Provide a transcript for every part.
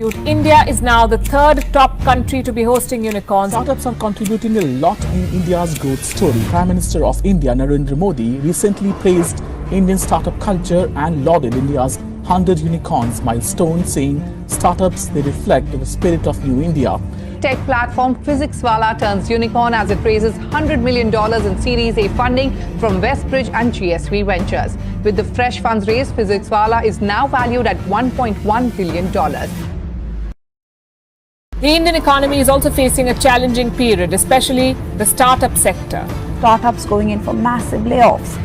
India is now the third top country to be hosting unicorns. Startups are contributing a lot in India's growth story. Prime Minister of India Narendra Modi recently praised Indian startup culture and lauded India's 100 unicorns milestone, saying startups they reflect the spirit of New India. Tech platform PhysicsWallah turns unicorn as it raises $100 million in Series A funding from Westbridge and GSV Ventures. With the fresh funds raised, PhysicsWallah is now valued at $1.1 billion. The Indian economy is also facing a challenging period, especially the startup sector. Startups going in for massive layoffs.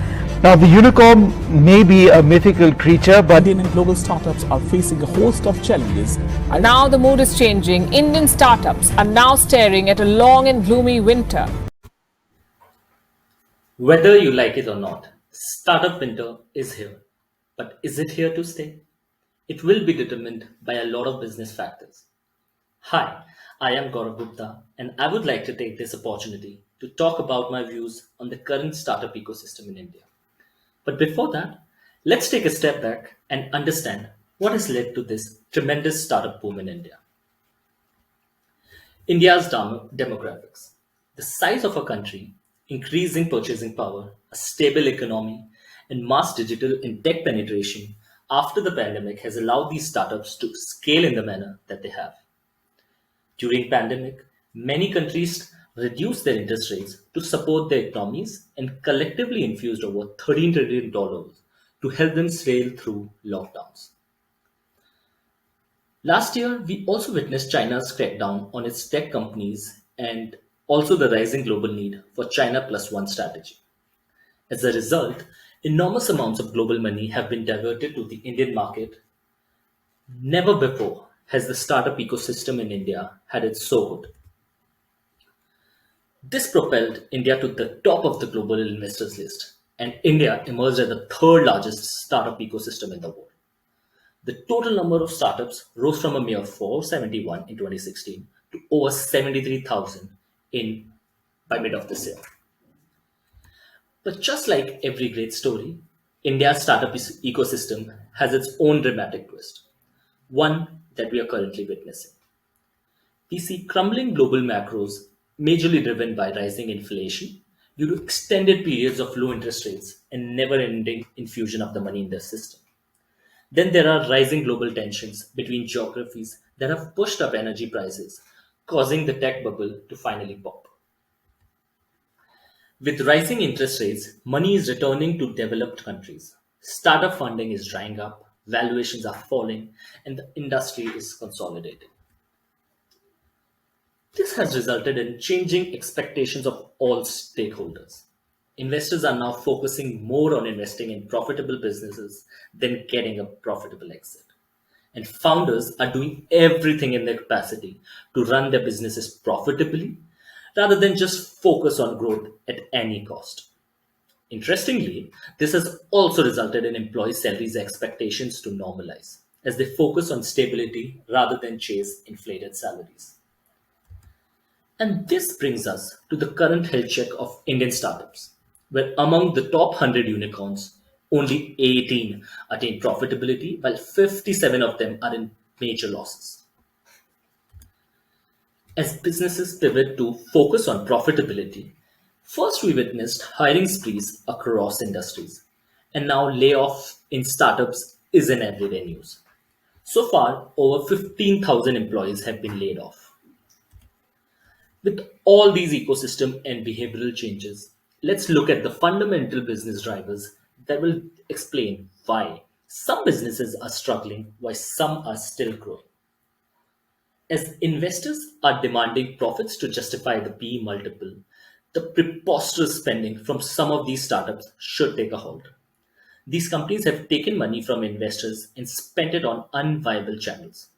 Now, the unicorn may be a mythical creature, but Indian and global startups are facing a host of challenges. Now the mood is changing. Indian startups are now staring at a long and gloomy winter. Whether you like it or not, startup winter is here. But is it here to stay? It will be determined by a lot of business factors. Hi, I am Gaurav Gupta, and I would like to take this opportunity to talk about my views on the current startup ecosystem in India. But before that, let's take a step back and understand what has led to this tremendous startup boom in India. India's demographics, the size of a country, increasing purchasing power, a stable economy, and mass digital and tech penetration after the pandemic has allowed these startups to scale in the manner that they have. During pandemic, many countries reduced their interest rates to support their economies and collectively infused over $13 trillion to help them sail through lockdowns. Last year, we also witnessed China's crackdown on its tech companies and also the rising global need for China Plus One strategy. As a result, enormous amounts of global money have been diverted to the Indian market. Never before has the startup ecosystem in India had it so good. This propelled India to the top of the global investors list, and India emerged as the third largest startup ecosystem in the world. The total number of startups rose from a mere 471 in 2016 to over 73,000 in by mid of this year. But just like every great story, India's startup ecosystem has its own dramatic twist, one that we are currently witnessing. We see crumbling global macros, majorly driven by rising inflation due to extended periods of low interest rates and never ending infusion of the money in the system. Then there are rising global tensions between geographies that have pushed up energy prices, causing the tech bubble to finally pop. With rising interest rates, money is returning to developed countries. Startup funding is drying up, valuations are falling, and the industry is consolidating. This has resulted in changing expectations of all stakeholders. Investors are now focusing more on investing in profitable businesses than getting a profitable exit. And founders are doing everything in their capacity to run their businesses profitably rather than just focus on growth at any cost. Interestingly, this has also resulted in employee salaries expectations to normalize as they focus on stability rather than chase inflated salaries. And this brings us to the current health check of Indian startups, where among the top 100 unicorns, only 18 attain profitability, while 57 of them are in major losses. As businesses pivot to focus on profitability, first we witnessed hiring sprees across industries, and now layoff in startups is an everyday news. So far, over 15,000 employees have been laid off. With all these ecosystem and behavioral changes, let's look at the fundamental business drivers that will explain why some businesses are struggling while some are still growing. As investors are demanding profits to justify the PE multiple, the preposterous spending from some of these startups should take a halt. These companies have taken money from investors and spent it on unviable channels.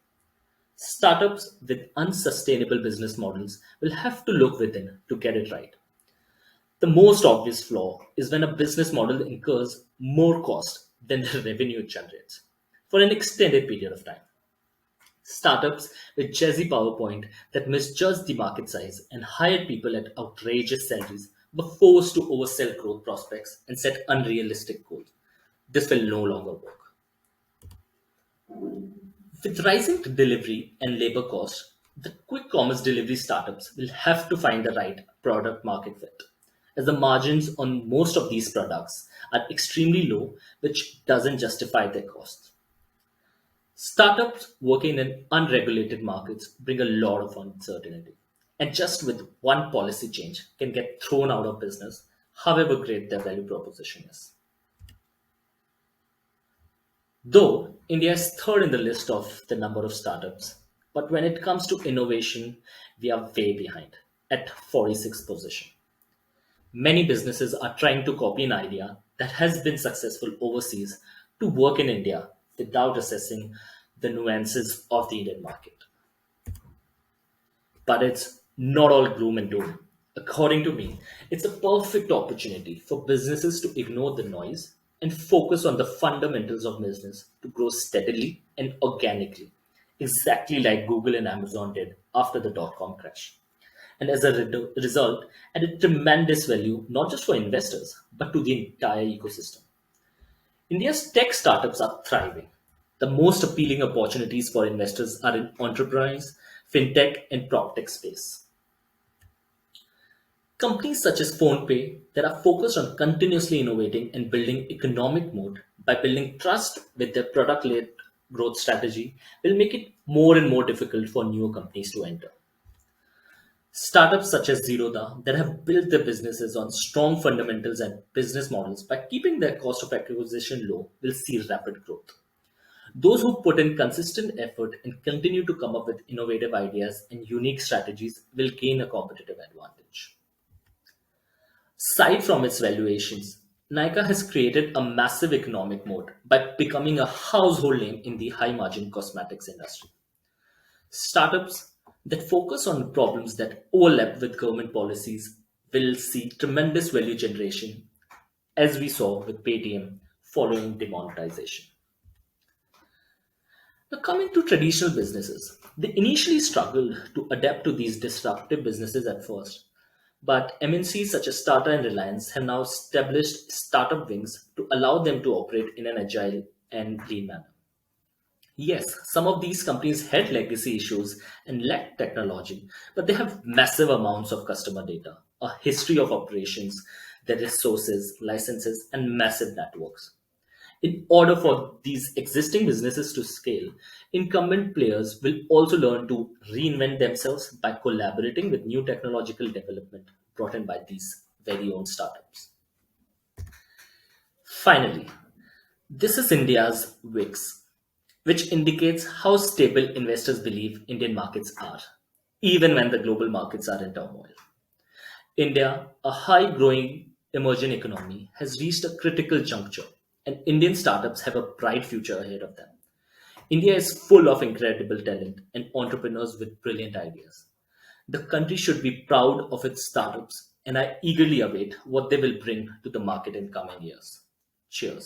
Startups with unsustainable business models will have to look within to get it right. The most obvious flaw is when a business model incurs more cost than the revenue it generates for an extended period of time. Startups with jazzy PowerPoint that misjudged the market size and hired people at outrageous salaries were forced to oversell growth prospects and set unrealistic goals. This will no longer work. With rising delivery and labor costs, the quick commerce delivery startups will have to find the right product market fit, as the margins on most of these products are extremely low, which doesn't justify their costs. Startups working in unregulated markets bring a lot of uncertainty, and just with one policy change can get thrown out of business, however great their value proposition is. Though India is third in the list of the number of startups, but when it comes to innovation, we are way behind at 46th position. Many businesses are trying to copy an idea that has been successful overseas to work in India without assessing the nuances of the Indian market. But it's not all gloom and doom. According to me, it's a perfect opportunity for businesses to ignore the noise and focus on the fundamentals of business to grow steadily and organically, exactly like Google and Amazon did after the dot-com crash. And as a result, added tremendous value not just for investors, but to the entire ecosystem. India's tech startups are thriving. The most appealing opportunities for investors are in entrepreneurs, fintech, and proptech space. Companies such as PhonePe that are focused on continuously innovating and building economic moat by building trust with their product-led growth strategy will make it more and more difficult for newer companies to enter. Startups such as Zerodha that have built their businesses on strong fundamentals and business models by keeping their cost of acquisition low will see rapid growth. Those who put in consistent effort and continue to come up with innovative ideas and unique strategies will gain a competitive advantage. Aside from its valuations, Nykaa has created a massive economic moat by becoming a household name in the high margin cosmetics industry. Startups that focus on problems that overlap with government policies will see tremendous value generation, as we saw with Paytm following demonetization. Now, coming to traditional businesses, they initially struggled to adapt to these disruptive businesses at first. But MNCs such as Tata and Reliance have now established startup wings to allow them to operate in an agile and lean manner. Yes, some of these companies had legacy issues and lacked technology, but they have massive amounts of customer data, a history of operations, their resources, licenses, and massive networks. In order for these existing businesses to scale, incumbent players will also learn to reinvent themselves by collaborating with new technological development brought in by these very own startups. Finally, this is India's VIX, which indicates how stable investors believe Indian markets are, even when the global markets are in turmoil. India, a high growing emerging economy, has reached a critical juncture, and Indian startups have a bright future ahead of them. India is full of incredible talent and entrepreneurs with brilliant ideas. The country should be proud of its startups, and I eagerly await what they will bring to the market in coming years. Cheers.